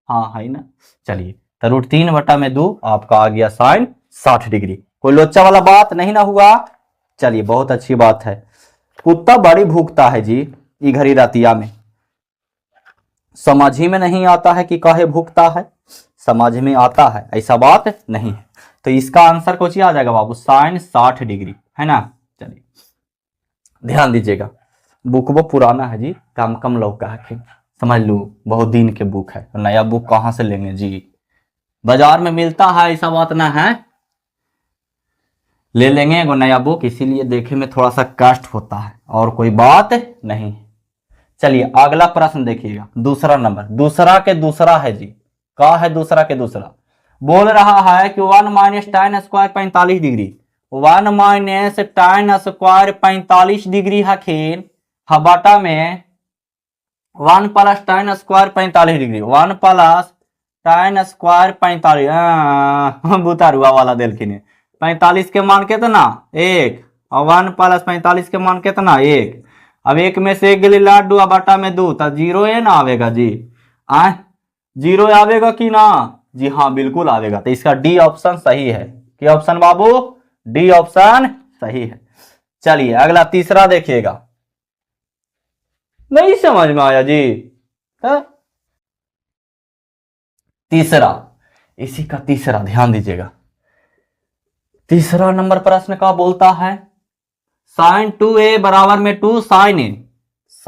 हाँ है ना। चलिए तो √3 बटा में 2 आपका आ गया साइन 60 डिग्री। कोई लोचा वाला बात नहीं ना हुआ। चलिए बहुत अच्छी बात है। कुत्ता बड़ी भूखता है जी ई घड़ी रातिया में, समझ ही में नहीं आता है कि काहे भूखता है, समझ में आता है, ऐसा बात नहीं है। तो इसका आंसर कुछ ही आ जाएगा बाबू साइन 60 डिग्री, है ना। चलिए ध्यान दीजिएगा, बुक वो पुराना है जी, कम कम लौका है, समझ लू बहुत दिन के बुक है, नया बुक कहां से लेंगे जी, बाजार में मिलता है, ऐसा बात ना है, ले लेंगे एगो नया बुक, इसीलिए देखे में थोड़ा सा कष्ट होता है, और कोई बात नहीं। चलिए अगला प्रश्न देखिएगा, दूसरा नंबर, दूसरा के दूसरा है जी, का है दूसरा के दूसरा, बोल रहा है कि 1 minus tan square 45 degree, 1 minus tan square 45 degree हखिन, बटा में 1 plus tan square 45 degree, 1 plus tan square 45, बुतारुआ वाला दिलखिन 45 के मान कितना 1, और 1 प्लस 45 के मान कितना 1। अब 1 में से 1 गली लाडू बटा में 2, तो 0 है ना आवेगा जी, जीरो आवेगा कि ना? जी हाँ, बिल्कुल आवेगा। तो इसका डी ऑप्शन सही है। क्या ऑप्शन बाबू? डी ऑप्शन सही है। चलिए अगला तीसरा देखिएगा। नहीं समझ में आया जी? है? तीसरा, इसी का तीसरा ध्यान दीजिएगा। तीसरा नंबर प्रश्न का बोलता है साइन 2a बराबर में 2 साइन ए।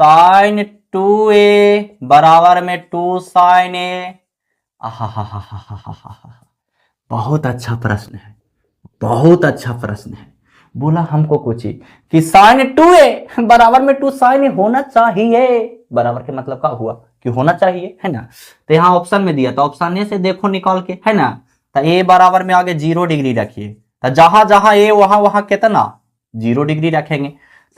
साइन 2a बराबर में 2 साइन ए। बहुत अच्छा प्रश्न है, बहुत अच्छा प्रश्न है। बोला हमको कुछ ही कि साइन 2a बराबर में 2 साइन ए होना चाहिए। बराबर के मतलब का हुआ कि होना चाहिए, है ना? तो यहाँ ऑप्शन में दिया, तो ऑप्शन ए से देखो निकाल के, है ना? तो ए बराबर में आगे 0 डिग्री रखिए। तो जहां जहां ए वहां वहां कितना 0 डिग्री रखेंगे।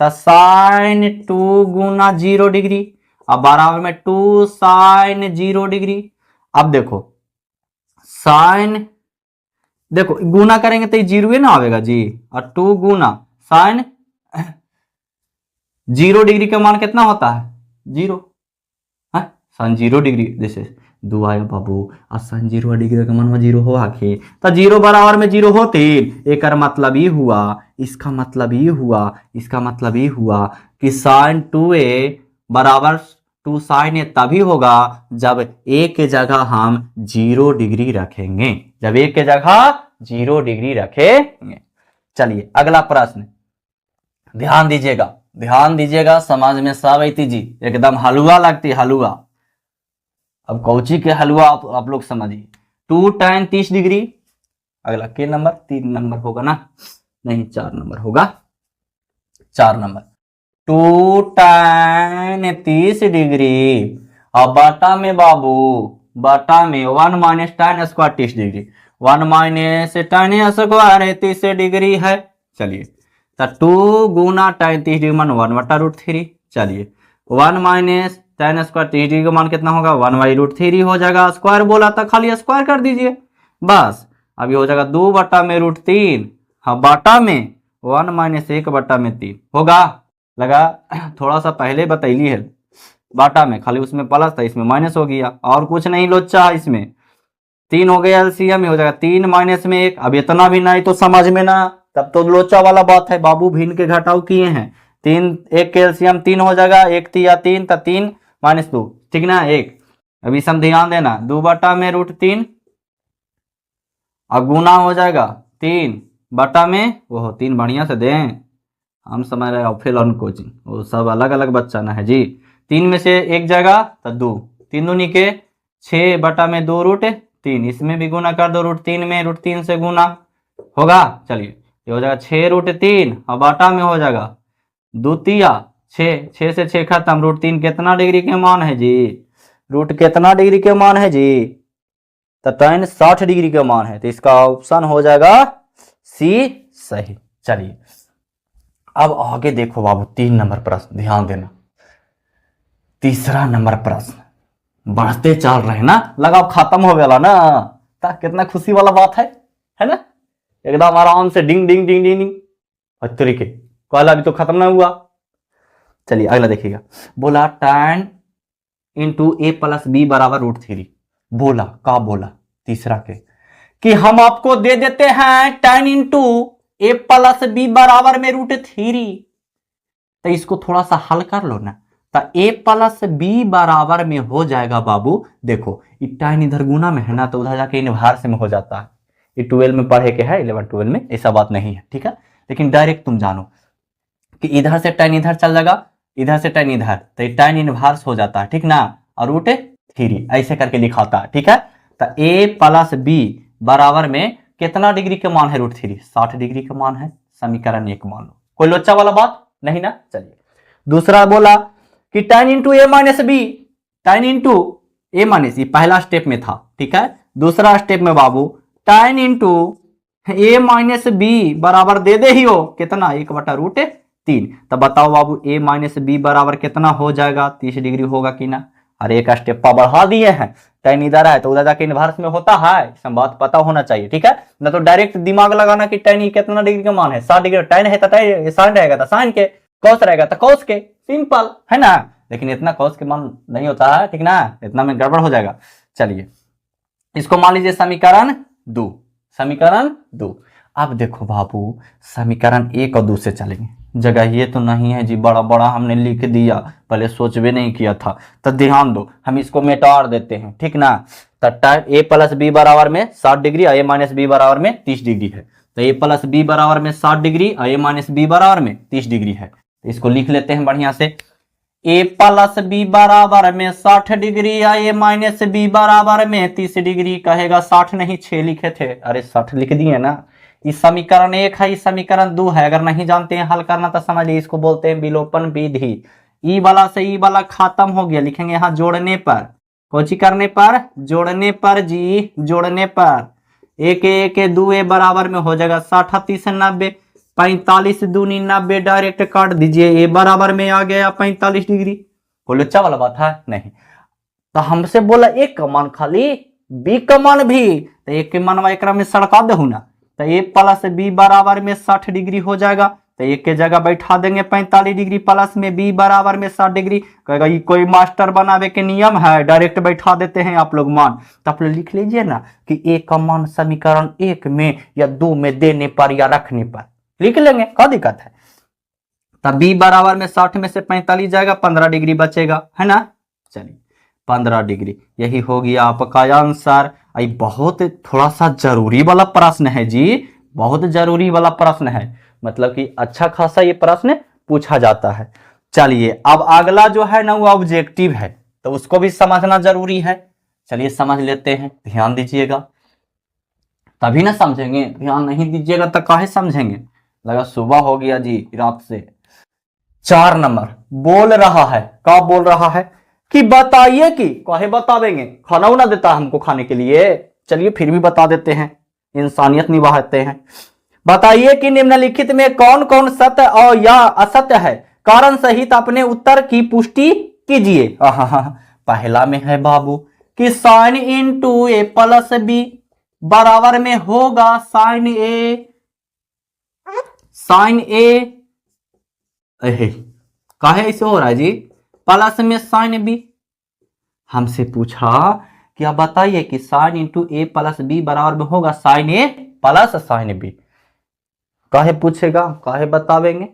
तो साइन 2 गुना 0 डिग्री, अब बराबर में 2 साइन 0 डिग्री। अब देखो साइन, देखो गुना करेंगे तो जीरो ही ना आवेगा जी। और 2 गुना साइन 0 डिग्री का मान कितना होता है? 0 है। साइन 0 डिग्री जैसे 2 आया बाबू, और साइन 0 डिग्री का मान 0 हो आके, तो 0 बराबर में 0 हो 3। एक मतलब ये हुआ, इसका मतलब ये हुआ, इसका मतलब ये हुआ कि साइन 2a बराबर 2 साइन ए तभी होगा जब ए के जगह हम 0 डिग्री रखेंगे। जब ए के जगह 0 डिग्री रखेंगे। चलिए अगला प्रश्न ध्यान दीजिएगा, ध्यान दीजिएगा। समाज में सब ऐती जी एकदम हलवा लगती, हलवा। अब कौची के हलवा आप लोग समझिए। 2 tan 30 डिग्री। अगला के नंबर? 3 नंबर होगा ना? नहीं 4 नंबर होगा, 4 नंबर। 2 tan 30 डिग्री और बाटा में बाबू, बाटा में 1 minus tan square 30 degree, 1 minus tan square 30 degree है। चलिए तो 2 गुना tan 30 डिग्री मान 1/√3। चलिए 1 माइनस tan स्क्वायर 30 डिग्री का मान कितना होगा? 1/√3 हो जाएगा। स्क्वायर बोला था, खाली स्क्वायर कर दीजिए बस। अब ये हो जाएगा 2/√3। हाँ बाटा में 1 माइनस 1/3 होगा। लगा? थोड़ा सा पहले बतैली है बाटा में, खाली उसमें प्लस था, इसमें माइनस हो गया, और कुछ नहीं लोचा। इसमें 3 हो गया, एलसीएम हो जाएगा 3 माइनस में 1। अब इतना भी नहीं तो समझ में ना, तब तो लोचा वाला बात है बाबू। भिन्न के घटाव किए हैं, 3 1 के एलसीएम 3 हो जाएगा, 1 3 3 तो 3 माइनस 2, ठीक ना 1। अभी सब ध्यान देना, 2/√3 और गुना हो जाएगा 3 बटा में वो 3। बढ़िया से दें, हम समझ रहे ऑफिल ऑन कोचिंग, वो सब अलग अलग बच्चा ना है जी। 3 में से एक जगह तो 2, 3 दूनी के 6 बटा में 2√3। इसमें भी गुना कर दो, √3 में √3 से गुना होगा। चलिए ये हो जाएगा 6√3 और बाटा में हो जाएगा 2 तिया 6, 6 से 6 खत्म। √3 कितना डिग्री के मान है जी? रूट कितना डिग्री के मान है जी? तो tan 60 डिग्री का मान है। तो इसका ऑप्शन हो जाएगा सी सही। चलिए अब आगे देखो बाबू, 3 नंबर प्रश्न ध्यान देना। तीसरा नंबर प्रश्न बढ़ते चल रहे ना, लगाओ खत्म हो गया ना, ता कितना खुशी वाला बात है ना? एकदम आराम से डिंग डिंग डिंग डिंग डिंग तरीके कल अभी तो खत्म ना हुआ। चलिए अगला देखिएगा। बोला tan इंटू ए प्लस बी बराबर √3। बोला का बोला तीसरा के कि हम आपको दे देते हैं tan इंटू ए प्लस बी बराबर में √3। तो इसको थोड़ा सा हल कर लो ना, तो ए प्लस बी बराबर में हो जाएगा बाबू। देखो ये tan इधर गुना में है ना, तो उधर जाके इनवर्स में हो जाता है। ये 12 में पढ़े के है, 11 12 में ऐसा बात नहीं है, ठीक है। लेकिन डायरेक्ट तुम जानो कि इधर से tan इधर चल जाएगा, इधर से tan इधर, तो ये tan इनवर्स हो जाता है, ठीक ना। और √3 ऐसे करके लिखाता है, ठीक है। तो ए प्लस बी बराबर में कितना डिग्री का मान है? √3, 60 डिग्री का मान है। समीकरण 1 मान लो, कोई लोचा वाला बात नहीं ना। चलिए दूसरा बोला कि tan इंटू ए माइनस बी, tan इंटू ए माइनस, ये पहला स्टेप में था, ठीक है। दूसरा स्टेप में बाबू tan इंटू ए माइनस बी बराबर दे दे ही हो कितना? 1/√3। तब बताओ बाबू ए माइनस बी बराबर कितना हो जाएगा? 30 डिग्री होगा कि ना? अरे एक स्टेप बढ़ा दिए हैं, tan इधर है तो उधर जाके इनवर्स में होता है, सब बात पता होना चाहिए, ठीक है ना। तो डायरेक्ट दिमाग लगाना कि tan कितना डिग्री का मान है? 60 डिग्री। tan है तो साइन रहेगा तो साइन के, कॉस रहेगा तो कॉस के, सिंपल है ना। लेकिन इतना कॉस के मान नहीं होता है, ठीक ना, इतना में गड़बड़ हो जाएगा। चलिए इसको मान लीजिए समीकरण 2, समीकरण 2। अब देखो बाबू समीकरण 1 और 2 से चलेंगे, जगह ये तो नहीं है जी, बड़ा बड़ा हमने लिख दिया, पहले सोच भी नहीं किया था, तो ध्यान दो हम इसको मिटा देते हैं, ठीक ना। तो tan a प्लस बी बराबर में 60 डिग्री और a माइनस बी बराबर में 30 डिग्री है, तो a प्लस बी बराबर में 60 डिग्री और a माइनस बी बराबर में 30 डिग्री है। तो इसको लिख लेते हैं बढ़िया से, a प्लस बी बराबर में 60 डिग्री या a माइनस बी बराबर में 30 डिग्री। कहेगा 60 नहीं 6 लिखे थे, अरे 60 लिख दिए ना। इस समीकरण 1 है, इस समीकरण 2 है, अगर नहीं जानते हैं हल करना तो समझिए, इसको बोलते हैं विलोपन विधि। ई वाला से ई वाला खत्म हो गया, लिखेंगे यहाँ जोड़ने पर, कोची करने पर, जोड़ने पर जी, जोड़ने पर। एक दो ए बराबर में हो जाएगा 60 30 90, 45 दूनी 90, डायरेक्ट काट दीजिए, ए बराबर में आ गया 45 डिग्री। कोई लुच्चा वाला बात है नहीं। तो हमसे बोला एक का मान खाली बी का मान भी, तो एक के मान एक में सड़का दू ना, तो ए प्लस बी बराबर में 60 डिग्री हो जाएगा, तो एक के जगह बैठा देंगे 45 डिग्री, प्लस में बी बराबर में 60 डिग्री। कहेगा ये कोई मास्टर बनावे के नियम है, डायरेक्ट बैठा देते हैं आप लोग मान। तो आप लोग लिख लीजिए ना कि ए का मान समीकरण 1 में या 2 में देने पर या रखने पर लिख लेंगे, क्या दिक्कत है। तब बी बराबर में 60 में से 45 जाएगा, 15 डिग्री बचेगा, है ना। चलिए 15 डिग्री, यही हो गया आपका आंसर। आई बहुत थोड़ा सा जरूरी वाला प्रश्न है जी, बहुत जरूरी वाला प्रश्न है, मतलब कि अच्छा खासा ये प्रश्न पूछा जाता है। चलिए अब अगला जो है ना वो ऑब्जेक्टिव है, तो उसको भी समझना जरूरी है। चलिए समझ लेते हैं, ध्यान दीजिएगा तभी ना समझेंगे, ध्यान नहीं दीजिएगा तो काहे समझेंगे। लगा सुबह हो गया जी रात से। 4 नंबर बोल रहा है, क्या बोल रहा है कि बताइए कि, काहे बतावेंगे, खाना उना देता है हमको खाने के लिए, चलिए फिर भी बता देते हैं, इंसानियत निभाते हैं। बताइए कि निम्नलिखित में कौन कौन सत्य और या असत्य है, कारण सहित अपने उत्तर की पुष्टि कीजिए। पहला में है बाबू कि साइन इंटू ए प्लस बी बराबर में होगा साइन ए, साइन ए काहे ऐसे हो रहा है जी, प्लस में साइन बी। हमसे पूछा कि आप बताइए कि साइन इंटू ए प्लस बी बराबर में होगा साइन ए प्लस साइन बी। काहे पूछेगा, काहे बतावेंगे,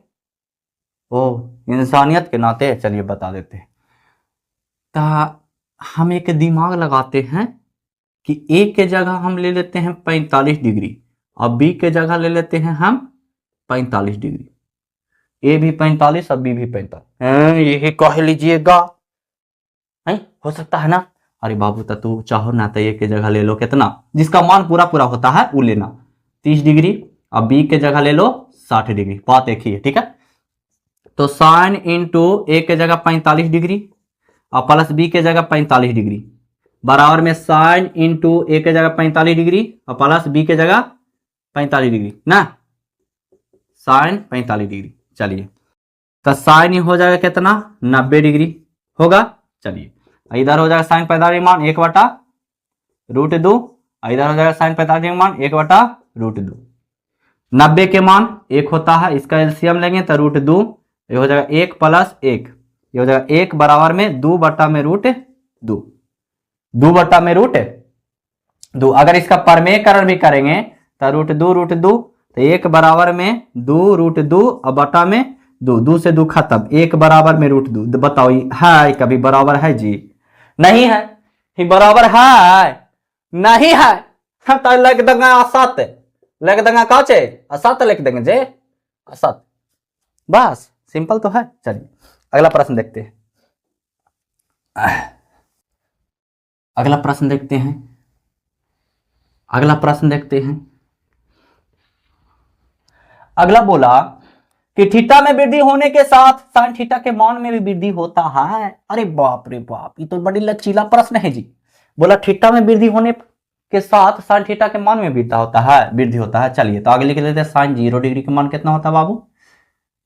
ओ इंसानियत के नाते चलिए बता देते हैं। तो हम एक दिमाग लगाते हैं कि ए के जगह हम ले लेते हैं 45 डिग्री और बी के जगह ले लेते हैं हम 45 डिग्री, ए भी 45 और बी भी 45, यही कह लीजिएगा, हो सकता है ना। अरे बाबू तो तू चाहो ना तो ए के जगह ले लो कितना, जिसका मान पूरा पूरा होता है वो लेना 30 डिग्री, अब बी के जगह ले लो 60 डिग्री, बात एक ही है, ठीक है। तो साइन इंटू ए के जगह 45 डिग्री और प्लस बी के जगह 45 डिग्री बराबर में साइन इंटू ए के जगह 45 डिग्री और प्लस बी के जगह 45 डिग्री ना, साइन 45 डिग्री। चलिए तो साइन हो जाएगा कितना 90 डिग्री होगा। चलिए इधर हो जाएगा साइन 45 मान 1/√2, इधर हो जाएगा साइन 45 मान 1/√2। 90 के मान 1 होता है, इसका एलसीएम लेंगे तो √2, ये हो जाएगा 1 + 1, ये हो जाएगा 1 बराबर में 2/√2, 2/√2। अगर इसका परमेयकरण भी करेंगे तो √2 तो 1 बराबर में 2√2 और बटा में 2 से 2 खत्म, 1 बराबर में √2। बताओ है कभी बराबर है जी, नहीं है, ही बराबर है नहीं है, तो लिख देंगे असत, लिख देंगे काचे असत, लिख देंगे जे असत, बस सिंपल तो है। चलिए अगला प्रश्न देखते हैं, अगला प्रश्न देखते हैं, अगला प्रश्न देखते हैं। अगला बोला कि थीटा में वृद्धि होने के साथ साइन थीटा के मान में भी वृद्धि होता है। अरे बाप रे बाप, ये तो बड़ी लचीला प्रश्न है जी। बोला थीटा में वृद्धि होने के साथ साइन थीटा के मान में वृद्धि होता है। चलिए तो आगे लिख लेते हैं, साइन 0 डिग्री का मान कितना होता है बाबू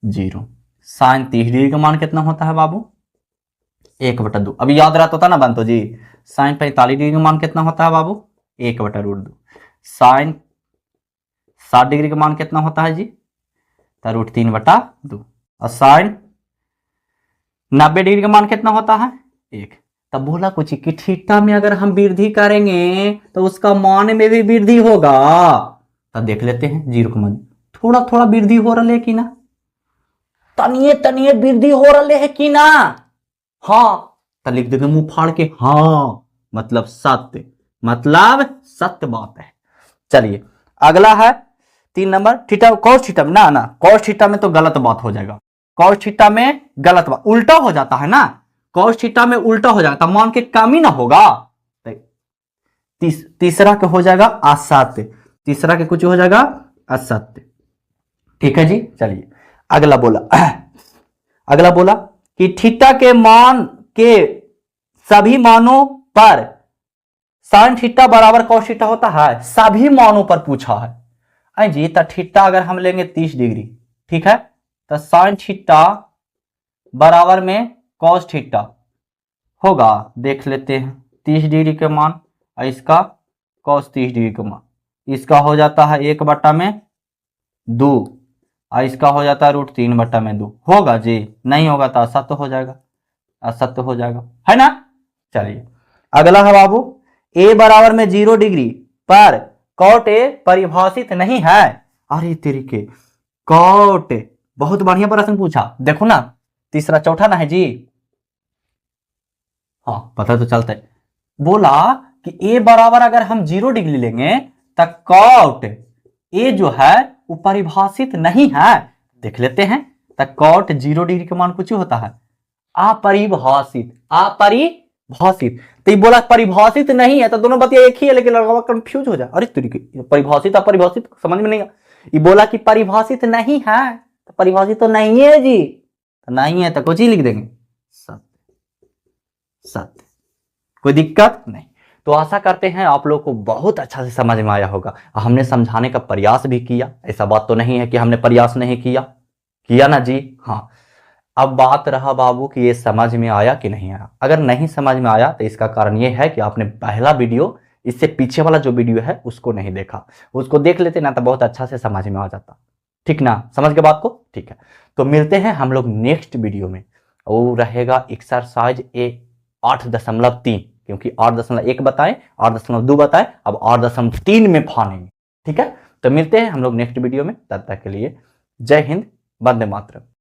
0। साइन 30 डिग्री का मान कितना होता है बाबू 1/2। अभी याद रहता था ना बनतो जी, साइन 45 डिग्री का मान कितना होता है बाबू 1/√2। साइन 60 डिग्री का मान कितना होता है जी तो √3/2। और साइन 90 डिग्री का मान कितना होता है 1। तब बोला कुछ कि थीटा में अगर हम वृद्धि करेंगे तो उसका मान में भी वृद्धि होगा। तब देख लेते हैं 0, थोड़ा थोड़ा वृद्धि हो रहा है कि ना, तनिए तनिए वृद्धि हो रहा है कि ना। हाँ, तो लिख देंगे मुंह फाड़ के हाँ, मतलब सत्य, मतलब सत्य बात है। चलिए अगला है 3 नंबर, थीटा कॉस थीटा में ना ना, कॉस थीटा में तो गलत बात हो जाएगा, कॉस थीटा में गलत बात, उल्टा हो जाता है ना, कॉस थीटा में उल्टा हो जाता, मान के कम ही ना होगा। तीसरा के हो जाएगा असत्य, तीसरा के कुछ हो जाएगा असत्य। ठीक है जी। चलिए अगला बोला अगला बोला कि थीटा के मान के सभी मानों पर साइन थीटा बराबर कॉस थीटा होता है, सभी मानों पर पूछा है। आई जी, तो थीटा अगर हम लेंगे 30 डिग्री, ठीक है, तो साइन थीटा बराबर में कॉस थीटा होगा, देख लेते हैं 30 डिग्री के मान और इसका कॉस 30 डिग्री का मान, इसका हो जाता है 1/2 और इसका हो जाता है √3/2। होगा जी, नहीं होगा तो असत्य हो जाएगा, असत्य हो जाएगा, है ना। चलिए अगला है बाबू, ए बराबर में 0 डिग्री पर कॉट ए परिभाषित नहीं है। अरे तरीके, कॉट, बहुत बढ़िया प्रश्न पूछा, देखो ना तीसरा चौथा ना है जी। हाँ पता तो चलता है। बोला कि ए बराबर अगर हम 0 डिग्री लेंगे तो कॉट ए जो है वो परिभाषित नहीं है, देख लेते हैं। तो कॉट 0 डिग्री का मान कुछ होता है अपरिभाषित, अपरिभाषित। तो ये बोला परिभाषित नहीं है, तो दोनों बात एक ही है, लेकिन लड़का कंफ्यूज हो जाए, अरे तरीके परिभाषित अपरिभाषित समझ में नहीं आ। ये बोला कि परिभाषित नहीं है, तो परिभाषित तो नहीं है जी, तो नहीं है तो कुछ ही लिख देंगे सत्य, सत्य, कोई दिक्कत नहीं। तो आशा करते हैं आप लोग को बहुत अच्छा से समझ में आया होगा। हमने समझाने का प्रयास भी किया, ऐसा बात तो नहीं है कि हमने प्रयास नहीं किया, किया ना जी। हाँ, अब बात रहा बाबू कि ये समझ में आया कि नहीं आया। अगर नहीं समझ में आया तो इसका कारण ये है कि आपने पहला वीडियो, इससे पीछे वाला जो वीडियो है उसको नहीं देखा, उसको देख लेते ना तो बहुत अच्छा से समझ में आ जाता। ठीक ना, समझ के बात को। ठीक है, तो मिलते हैं हम लोग नेक्स्ट वीडियो में, वो रहेगा एक्सरसाइज ए 8.3, क्योंकि 8.1 बताएं, 8.2 बताएं, अब 8.3 में फानेंगे। ठीक है, तो मिलते हैं हम लोग नेक्स्ट वीडियो में, तब तक के लिए जय हिंद, वंदे मातरम।